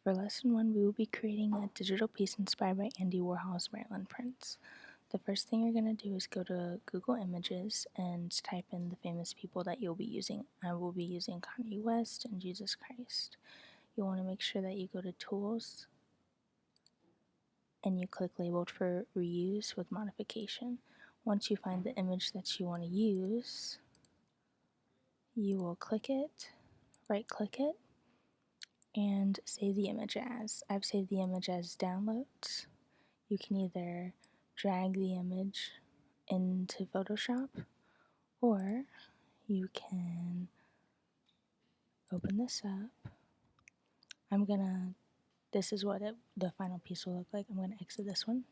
For Lesson 1, we will be creating a digital piece inspired by Andy Warhol's Maryland prints. The first thing you're going to do is go to Google Images and type in the famous people that you'll be using. I will be using Kanye West and Jesus Christ. You'll want to make sure that you go to Tools and you click Labeled for Reuse with Modification. Once you find the image that you want to use, you will click it, right-click it, and save the image as. I've saved the image as downloads. You can either drag the image into Photoshop or you can open this up. This is what the final piece will look like. I'm gonna exit this one.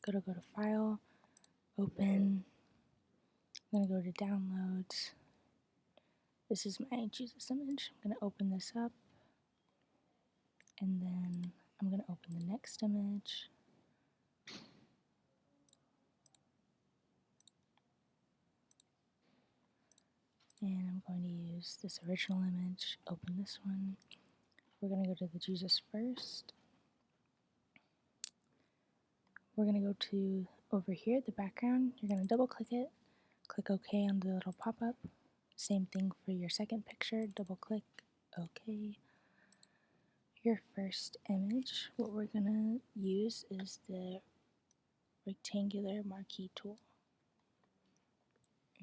Go to File, Open. I'm gonna go to Downloads. This is my Jesus image. I'm gonna open this up, and then I'm gonna open the next image. And I'm going to use this original image, open this one. We're gonna go to the Jesus first. We're gonna go to over here, the background. You're gonna double click it, click OK on the little pop-up. Same thing for your second picture, double click, OK. Your first image, what we're gonna use is the rectangular marquee tool.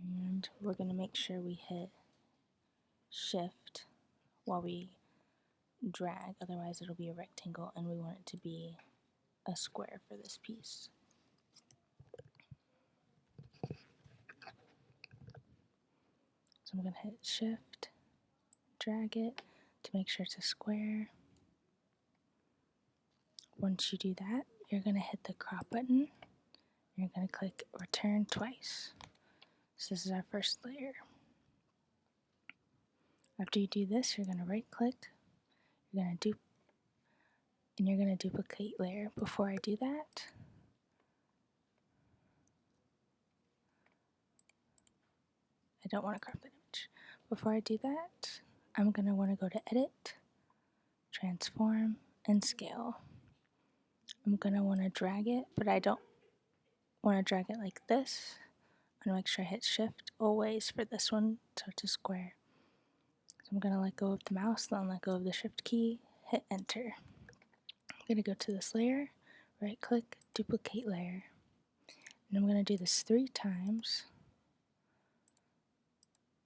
And we're gonna make sure we hit Shift while we drag, otherwise it'll be a rectangle and we want it to be a square for this piece. So I'm gonna hit Shift, drag it to make sure it's a square. Once you do that, you're gonna hit the crop button. You're gonna click return twice. So this is our first layer. After you do this, you're gonna right click, you're gonna duplicate layer. Before I do that, I don't want to crop that image. Before I do that, I'm gonna want to go to Edit, Transform, and Scale. I'm gonna want to drag it, but I don't want to drag it like this. I'm gonna make sure I hit Shift always for this one so it's a square. So I'm gonna let go of the mouse, then let go of the Shift key, hit Enter. I'm gonna go to this layer, right click, duplicate layer, and I'm gonna do this 3 times.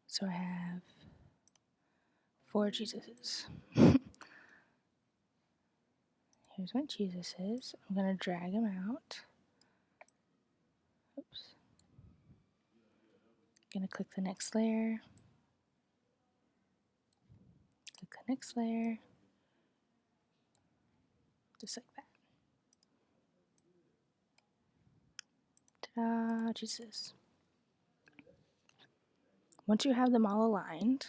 So I have 4 Jesuses. Here's what Jesus is. I'm gonna drag him out. Oops. Gonna click the next layer. Click the next layer. Just like that. Ta-da, Jesus. Once you have them all aligned,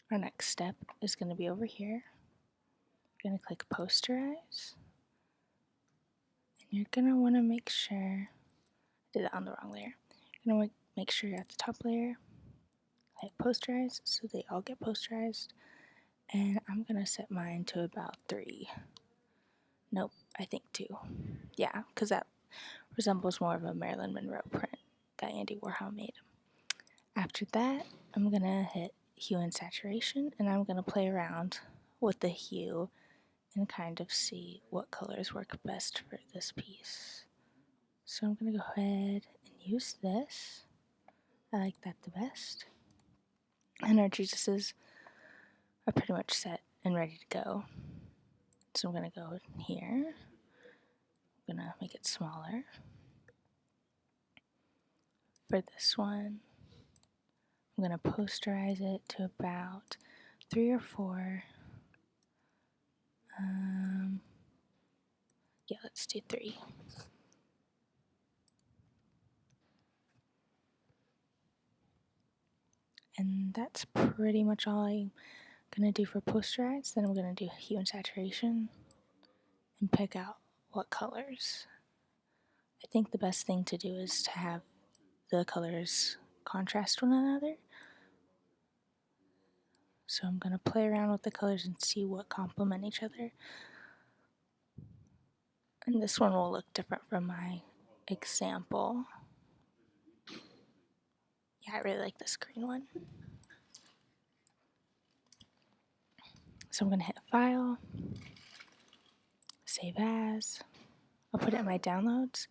our next step is gonna be over here. You're gonna click Posterize. And you're gonna wanna make sure, I did that on the wrong layer. You're gonna make sure you're at the top layer. Hit Posterize so they all get posterized. And I'm gonna set mine to about 3. Nope, I think 2. Yeah, because that resembles more of a Marilyn Monroe print that Andy Warhol made. After that, I'm gonna hit Hue and Saturation, and I'm gonna play around with the hue and kind of see what colors work best for this piece. So I'm gonna go ahead and use this. I like that the best. And our Jesuses are pretty much set and ready to go. So I'm gonna go here. I'm gonna make it smaller. For this one, I'm gonna posterize it to about 3 or 4. Yeah, let's do 3. And that's pretty much all I'm gonna do for posterize. Then I'm gonna do hue and saturation and pick out what colors. I think the best thing to do is to have the colors contrast one another. So I'm going to play around with the colors and see what complement each other. And this one will look different from my example. Yeah, I really like this green one. So I'm going to hit File, Save As. I'll put it in my downloads.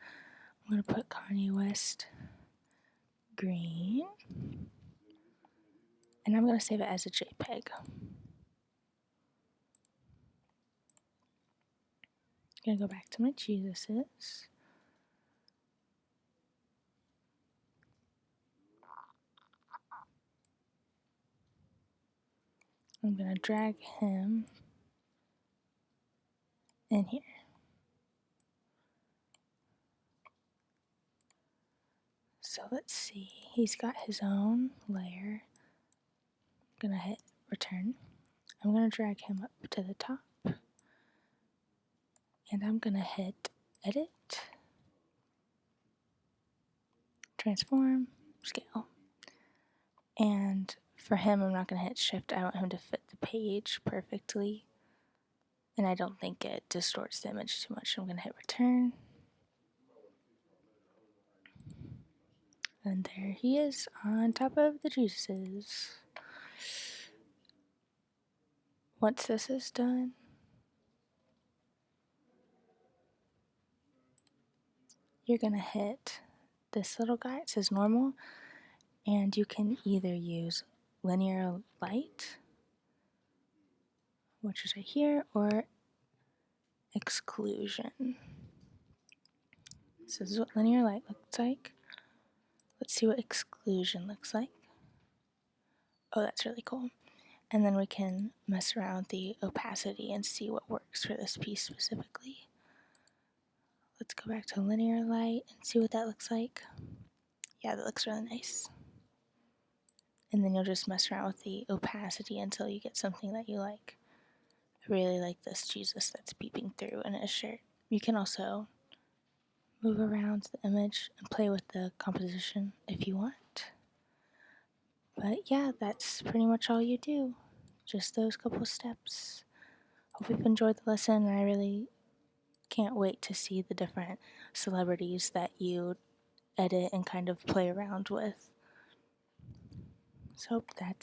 I'm going to put Kanye West green. And I'm going to save it as a JPEG. I'm going to go back to my Jesuses. I'm going to drag him in here. So let's see, he's got his own layer. I'm going to hit Return. I'm going to drag him up to the top. And I'm going to hit Edit, Transform, Scale. And for him, I'm not going to hit Shift. I want him to fit the page perfectly. And I don't think it distorts the image too much. So I'm going to hit Return. And there he is on top of the Jesuses. Once this is done, you're going to hit this little guy. It says Normal. And you can either use Linear Light, which is right here, or Exclusion. So this is what Linear Light looks like. Let's see what Exclusion looks like. Oh, that's really cool. And then we can mess around with the opacity and see what works for this piece specifically. Let's go back to Linear Light and see what that looks like. Yeah, that looks really nice. And then you'll just mess around with the opacity until you get something that you like. I really like this Jesus that's peeping through in his shirt. You can also move around the image and play with the composition if you want. But yeah, that's pretty much all you do. Just those couple steps. Hope you've enjoyed the lesson, and I really can't wait to see the different celebrities that you edit and kind of play around with. So that's it.